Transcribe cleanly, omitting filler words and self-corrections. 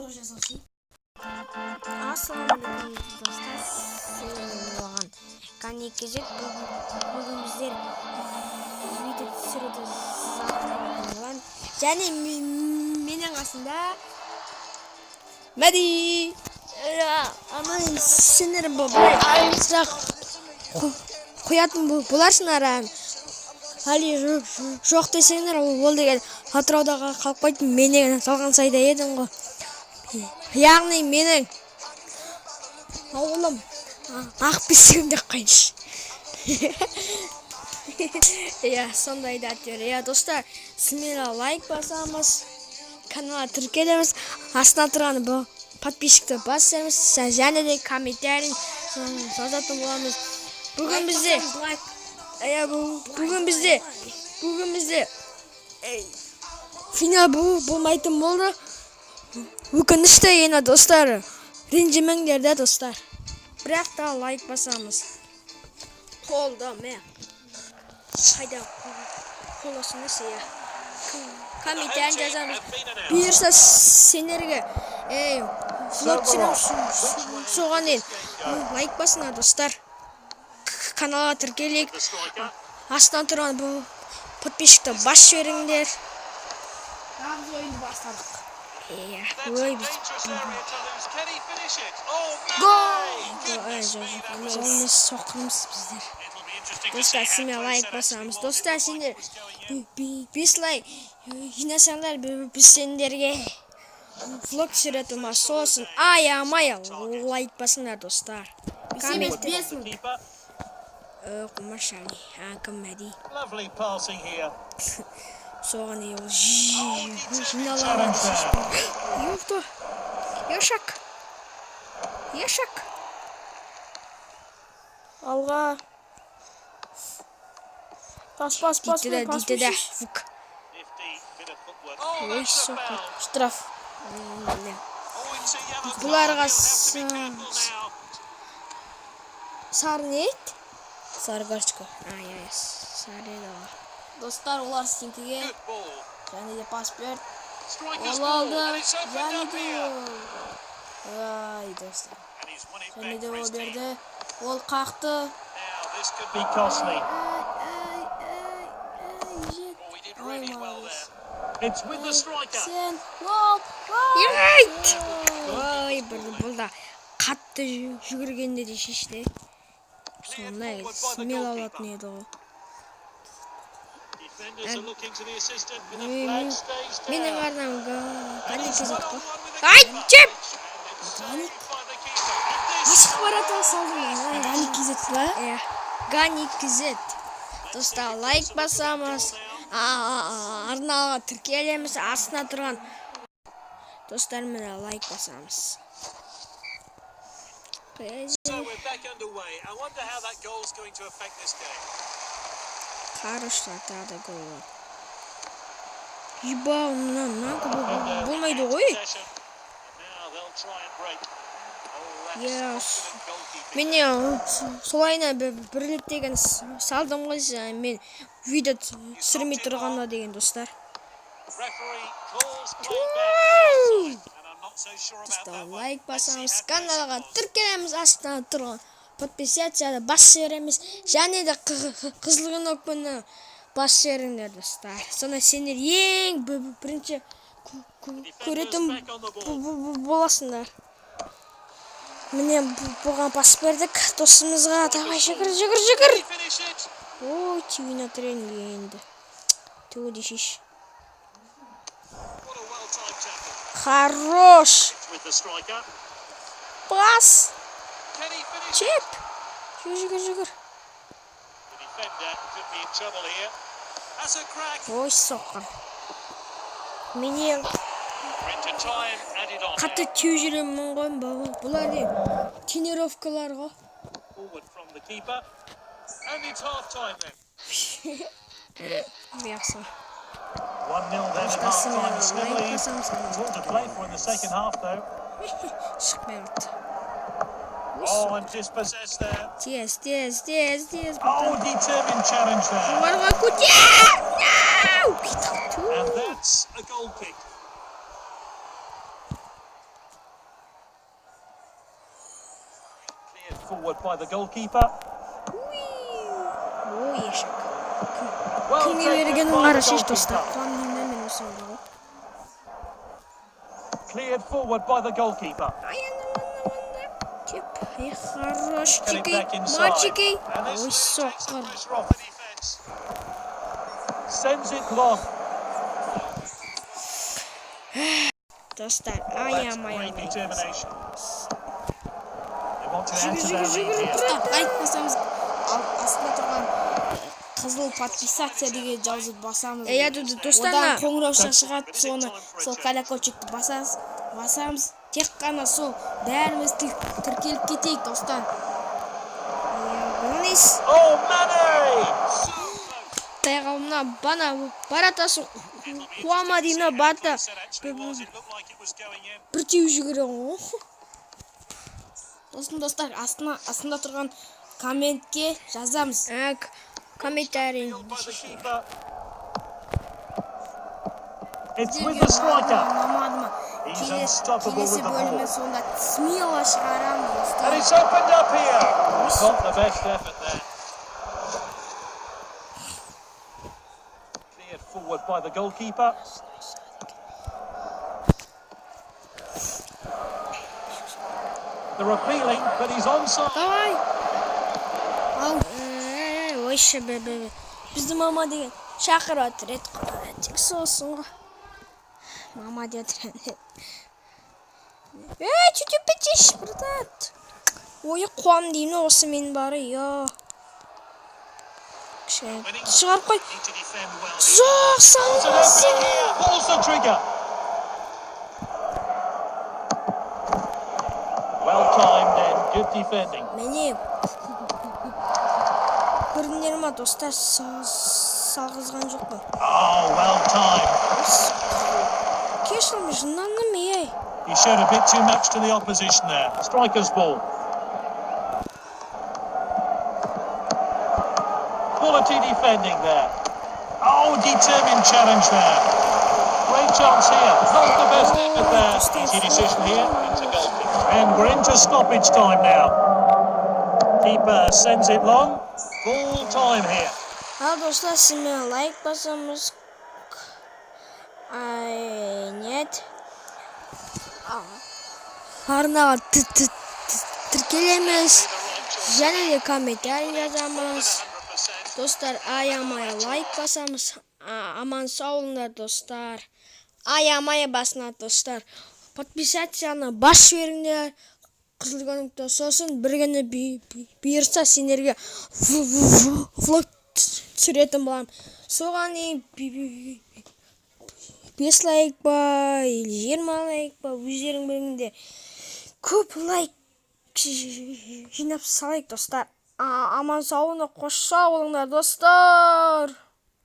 повтор жасаушы. Ассалаумағалейкум достар. Сен қане кезек бүгін біздер видео түсіруді сағынған. Және менің қасында Мәди. Аман сендер былай сұрақ қоятын боларсыңдар. Али жоқ десеңдер, ол деген Атыраудағы қалып қойдым. Мен деген салған сайда едім ғой. Яғни менің ауылым Ақбесігім деп қойшы. Сондай да әттер. Достар, сіздер лайк басамыз, каналға тіркелеміз, астына тұрған бұл подписчикті басамыз, және де комментарий жазатын боламыз. Бүгін бізде финал болмайтын болды. Өкінішті ені достар, ренжімеңдер де достар. Бірақ та лайк басамыз. Қолда мен. Қайда қоласыңыз я. Комментарий жазамыз. Бұйырса сендерге влог түсірем соған дейін лайк басыңдар достар. Каналға тіркелейік. Астынан тұрған бұл подписчикті бас жіберіңдер. Нағыз ойынды бастадық. Ой, біз Олмыз соқырмыз біздер. Достар, сендер лайк басамыз. Достар, сендер 5 лайк жинасаңдар, біз сендерге влог түсіретім сосын аямай лайк басыңдар достар. Құмашали, кім Мәди. Соған ел жиналаған. Ёлды. Ешак. Алға. Пас. Дейді де. Ой, соқыр. Штраф. Бұларға сары не ет? Сары гарчка. Сары еді. Достар, олар стинкіге. Және де пас берді. Ол алды. Және де ай, достар. Және де ол берді. Ол қақты. Ай, малайыз. Сен, ол. Ой, бұл да қатты жүгіргенде де шешті. Сондай смел алатын еді ғой. Менің арнам Ганик кезет қой. Ай, чеп! Асық баратын салдым. Ганик кезет қой? Ганик кезет. Достар, лайк басамыз. Арнаға тіркелеміз. Астына тұрған достар, мені лайк басамыз. Хорошо, тағы гол. Еба, мұнан болмайды ғой. Мен солайына бірлік деген салдым ғой. Мен видео түсірмей тұрғанда деген достар. Достар, лайк басамыз, каналға тіркелеміз, астына тұрған подписацияда бас жібереміз, және де қызылғын өкпені бас жіберіңдер достар. Сонда сендер ең бірінші көретін боласыңдар. Міне бұған пас бердік досымызға. Давай, жүгір. Ой, түйін атырен енді. Төді шеш. Хорош. Пас. Чеп. Жүгір. Ой, соққан. Менен қатты теу жүремін ғой. Бұлар не тренировкалар ғой. Жақсы. 1-0 then at half-time. Still to play for in the second half, though. Шықпайды. Oh, and dispossessed there. Тез. Oh, determined challenge there. Оларға көтер! And that's a goal kick. forward by the goalkeeper. Ой, ешек. Well Кімге taken бергенін by the қарашеш достар. goalkeeper. Қуам деймін мен осы ойды. Cleared forward by the goalkeeper. Теп, хорош, Get it Чикей, back inside. мальчики. And this Ой, takes the соқыр. pressure off the defence. Sends it long. Достар, That's аямай. great determination. They want to add to Жүгір, their жүгір, lead жүгір. here. Достар, лайк басамыз. Астында тұрған қызыл подписация деген жазып басамыз. Одан қоңырау шығады, соны сол колокольчикті басамыз. Тек қана сол бәріміз тіркеліп кетейік, достар. Болыңыз. Oh, Mane! Таяғымна бана баратасын қуама деймін бата. Бір теу жүгірем ғой. Достар, астында тұрған комментке жазамыз. Комментарий. It's with the striker. Мамадыма. He's unstoppable with Келесі the бөлімі ball. сонда смело шығарамыз, And достар. it's opened up here. Not the best effort there. Cleared forward by the goalkeeper. They're appealing, but he's onside. Давай. Ау. Ойшы бе. Бізді мама деген шақырып отыр еді қой. Тек сосын ғой. Мама деді. Чуть петиш, брат. Ой, қуам деймін осы мен бары, я. Шығарып қой. Жоқ, салмасын. Pulls the trigger. Well timed and good defending. Міне. Көрдіңдер ма, достар, салғызған жоқпын. Oh, well timed. Кешірім, жынданным, ей. He showed a bit too much to the opposition there. Striker's ball. Quality defending there. Oh, determined challenge there. Great chance here. Not the best effort there. Easy decision here. Into goalkeeper. And we're into stoppage time now. Keeper sends it long. Full time here. Ал, достар, сізмен лайк басамыз. Нет. Арнаға тіркелеміз. Және де комментарий жазамыз. Достар, аямай лайк басамыз. Аман саулыңдар, достар. Аямай басына, достар. Подписацияны баш беріңдер. Қызылғаныңда сосын біргені бұйырса сендерге влог түсіретін болам. Соған 5 лайк ба, 20 лайк ба, өздерің біліңде көп лайк жинап салайық, достар. Аман саулығына қош сау болыңдар, достар.